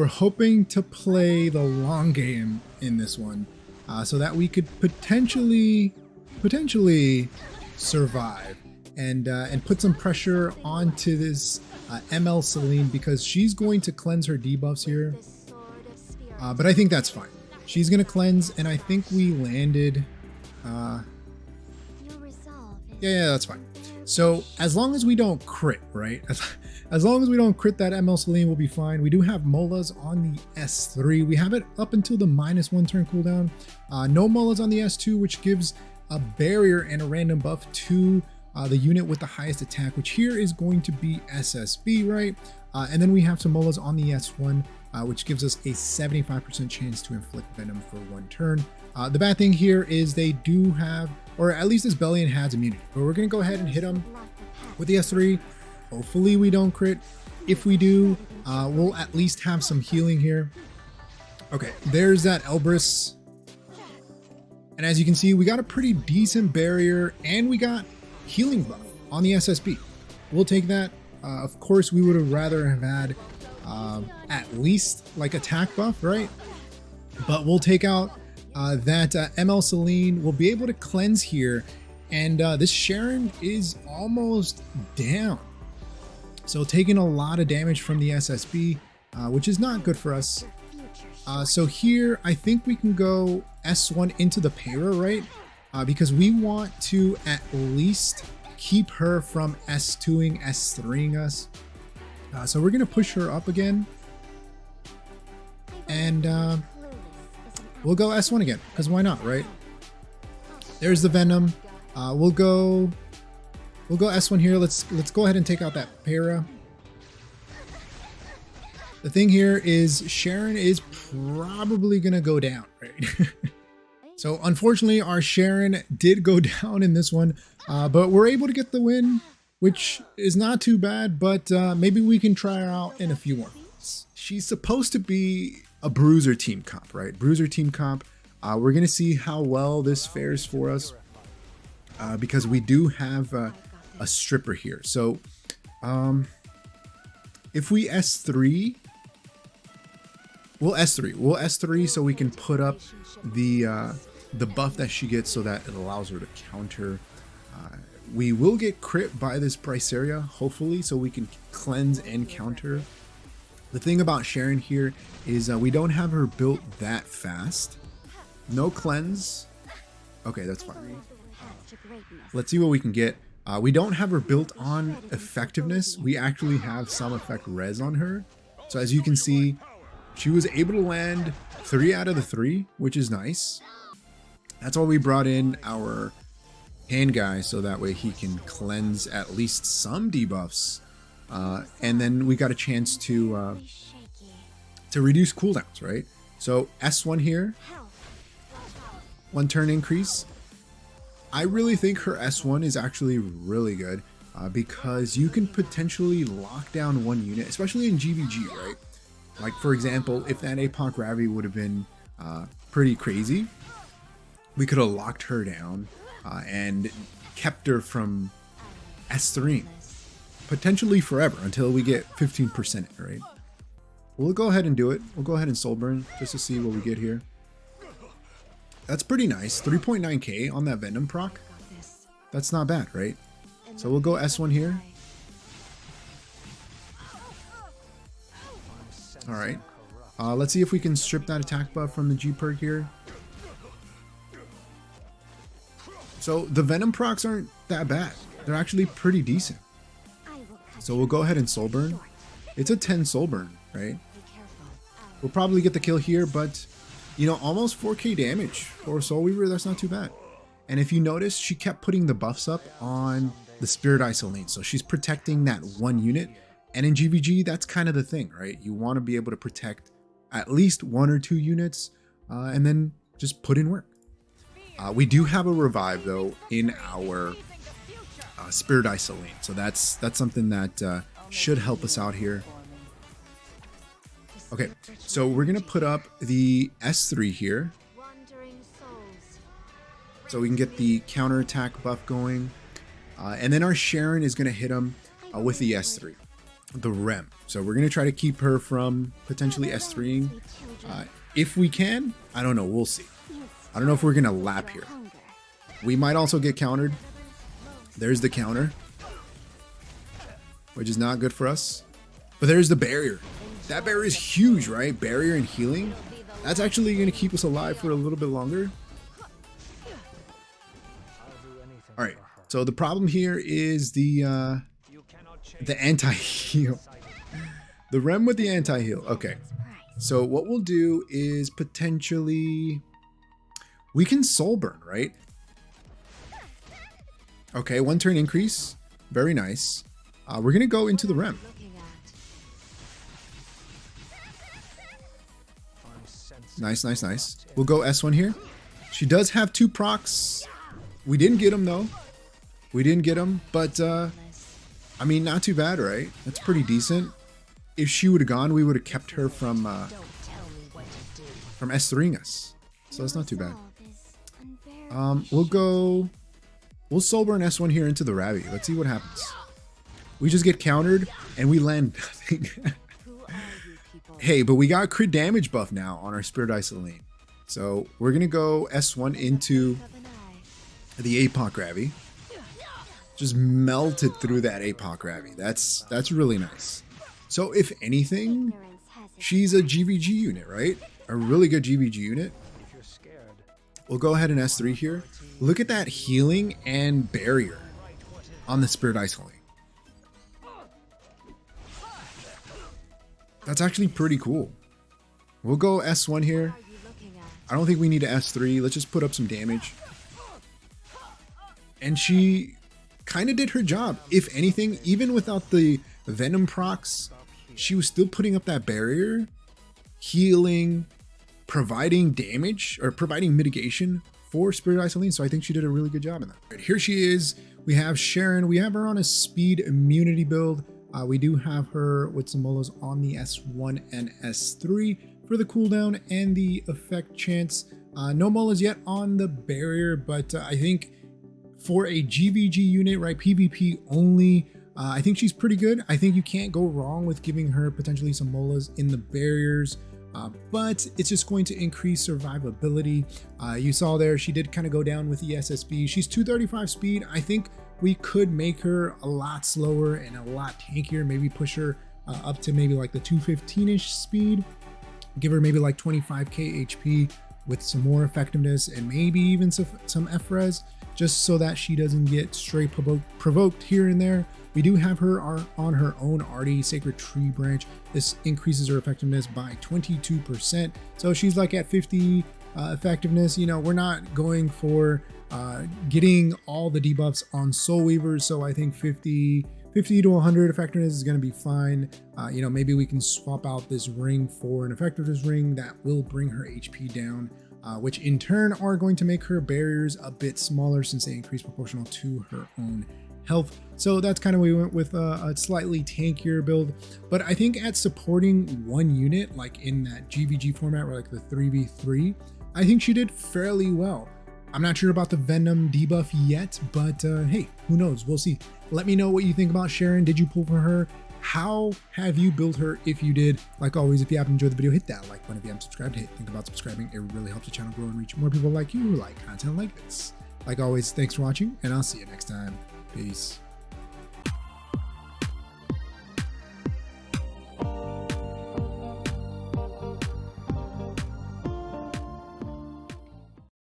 we're hoping to play the long game in this one, so that we could potentially survive and put some pressure onto this ML Celine, because she's going to cleanse her debuffs here. But I think that's fine. She's gonna cleanse, and I think we landed. Yeah, that's fine. So as long as we don't crit, right? As long as we don't crit that ML Celine, we'll be fine. We do have Molas on the S3. We have it up until the -1 turn cooldown. No Molas on the S2, which gives a barrier and a random buff to the unit with the highest attack, which here is going to be SSB, right? And then we have some Molas on the S1, which gives us a 75% chance to inflict venom for 1 turn. The bad thing here is they do have, or at least this Bellion has immunity, but we're going to go ahead and hit them with the S3. Hopefully we don't crit. If we do, we'll at least have some healing here. Okay, there's that Elbrus. And as you can see, we got a pretty decent barrier, and we got healing buff on the SSB. We'll take that. Of course, we would have rather have had at least like attack buff, right? But we'll take out that ML Celine. We'll be able to cleanse here, and this Sharon is almost down. So taking a lot of damage from the SSB, which is not good for us. So here, I think we can go S1 into the Para, right? Because we want to at least keep her from S2ing, S3ing us. So we're going to push her up again. And we'll go S1 again, because why not, right? There's the Venom. We'll go S1 here. Let's go ahead and take out that Para. The thing here is Sharon is probably going to go down, right? So unfortunately, our Sharon did go down in this one, but we're able to get the win, which is not too bad, but maybe we can try her out in a few more fights. She's supposed to be a Bruiser team comp, right? Bruiser team comp. We're going to see how well this fares for us, because we do have a stripper here. So if we S3, we'll S3 so we can put up the buff that she gets, so that it allows her to counter. We will get crit by this Bryceria, hopefully, so we can cleanse and counter. The thing about Sharon here is we don't have her built that fast. No cleanse. Okay, that's fine. Let's see what we can get. We don't have her built on effectiveness. We actually have some effect res on her. So as you can see, she was able to land 3 out of the 3, which is nice. That's why we brought in our hand guy, so that way he can cleanse at least some debuffs. And then we got a chance to reduce cooldowns, right? So S1 here, 1 turn increase. I really think her S1 is actually really good, because you can potentially lock down 1 unit, especially in GVG, right? Like, for example, if that APOC Ravi would have been pretty crazy, we could have locked her down and kept her from S3, potentially forever, until we get 15%, right? We'll go ahead and do it. We'll go ahead and soul burn just to see what we get here. That's pretty nice. 3.9k on that Venom proc. That's not bad, right? So we'll go S1 here. All right. Let's see if we can strip that attack buff from the G perk here. So the Venom procs aren't that bad. They're actually pretty decent. So we'll go ahead and soul burn. It's a 10 soul burn, right? We'll probably get the kill here, but you know, almost 4k damage for a Soul Weaver. That's not too bad. And if you notice, she kept putting the buffs up on the Spirit Eye Celine. So she's protecting that 1 unit. And in GVG, that's kind of the thing, right? You want to be able to protect at least 1 or 2 units, and then just put in work. We do have a revive though in our Spirit Eye Celine, so that's something that should help us out here. Okay, so we're gonna put up the S3 here, so we can get the counter attack buff going, and then our Sharon is gonna hit him with the S3. the Rem. So we're going to try to keep her from potentially S3ing. If we can, I don't know. We'll see. I don't know if we're going to lap here. We might also get countered. There's the counter, which is not good for us. But there's the barrier. That barrier is huge, right? Barrier and healing. That's actually going to keep us alive for a little bit longer. All right. So the problem here is the anti-heal. The Rem with the anti-heal. Okay. So what we'll do is potentially we can soul burn, right? Okay, 1 turn increase. Very nice. We're going to go into the Rem. Nice, nice, nice. We'll go S1 here. She does have 2 procs. We didn't get them though. We didn't get them, but I mean, not too bad, right? That's pretty decent. If she would have gone, we would have kept her from S3ing us. So that's not too bad. We'll soul burn S1 here into the Ravi. Let's see what happens. We just get countered and we land nothing. Hey, but we got crit damage buff now on our Spirit Isolane. So we're gonna go S1 into the APOC Ravi. Just melted through that APOC Ravi. That's really nice. So if anything, she's a GVG unit, right? A really good GVG unit. We'll go ahead and S3 here. Look at that healing and barrier on the Spirit Isolane. That's actually pretty cool. We'll go S1 here. I don't think we need to S3. Let's just put up some damage. And she kind of did her job. If anything, even without the Venom procs, she was still putting up that barrier, healing, providing damage, or providing mitigation for Spirit Isolane. So I think she did a really good job in that. Right, here she is. We have Sharon. We have her on a speed immunity build. We do have her with some molos on the S1 and S3 for the cooldown and the effect chance. No molos yet on the barrier, but I think for a GVG unit, right, PvP only, I think she's pretty good. I think you can't go wrong with giving her potentially some molas in the barriers, but it's just going to increase survivability. You saw there, she did kind of go down with the SSB. She's 235 speed. I think we could make her a lot slower and a lot tankier, maybe push her up to maybe like the 215-ish speed, give her maybe like 25k HP with some more effectiveness and maybe even some FRES, just so that she doesn't get straight provoked here and there. We do have her on her own Artie Sacred Tree branch. This increases her effectiveness by 22%. So she's like at 50 effectiveness. You know, we're not going for getting all the debuffs on Soul Weavers. So I think 50 to 100 effectiveness is going to be fine. You know, maybe we can swap out this ring for an effectiveness ring that will bring her HP down, which in turn are going to make her barriers a bit smaller since they increase proportional to her own health. So that's kind of we went with a slightly tankier build. But I think at supporting one unit, like in that GVG format or like the 3v3, I think she did fairly well. I'm not sure about the Venom debuff yet, but hey, who knows? We'll see. Let me know what you think about Sharon. Did you pull for her? How have you built her if you did? Like always, if you haven't enjoyed the video, hit that like button. If you haven't subscribed, think about subscribing. It really helps the channel grow and reach more people like you who like content like this. Like always, thanks for watching, and I'll see you next time. Peace.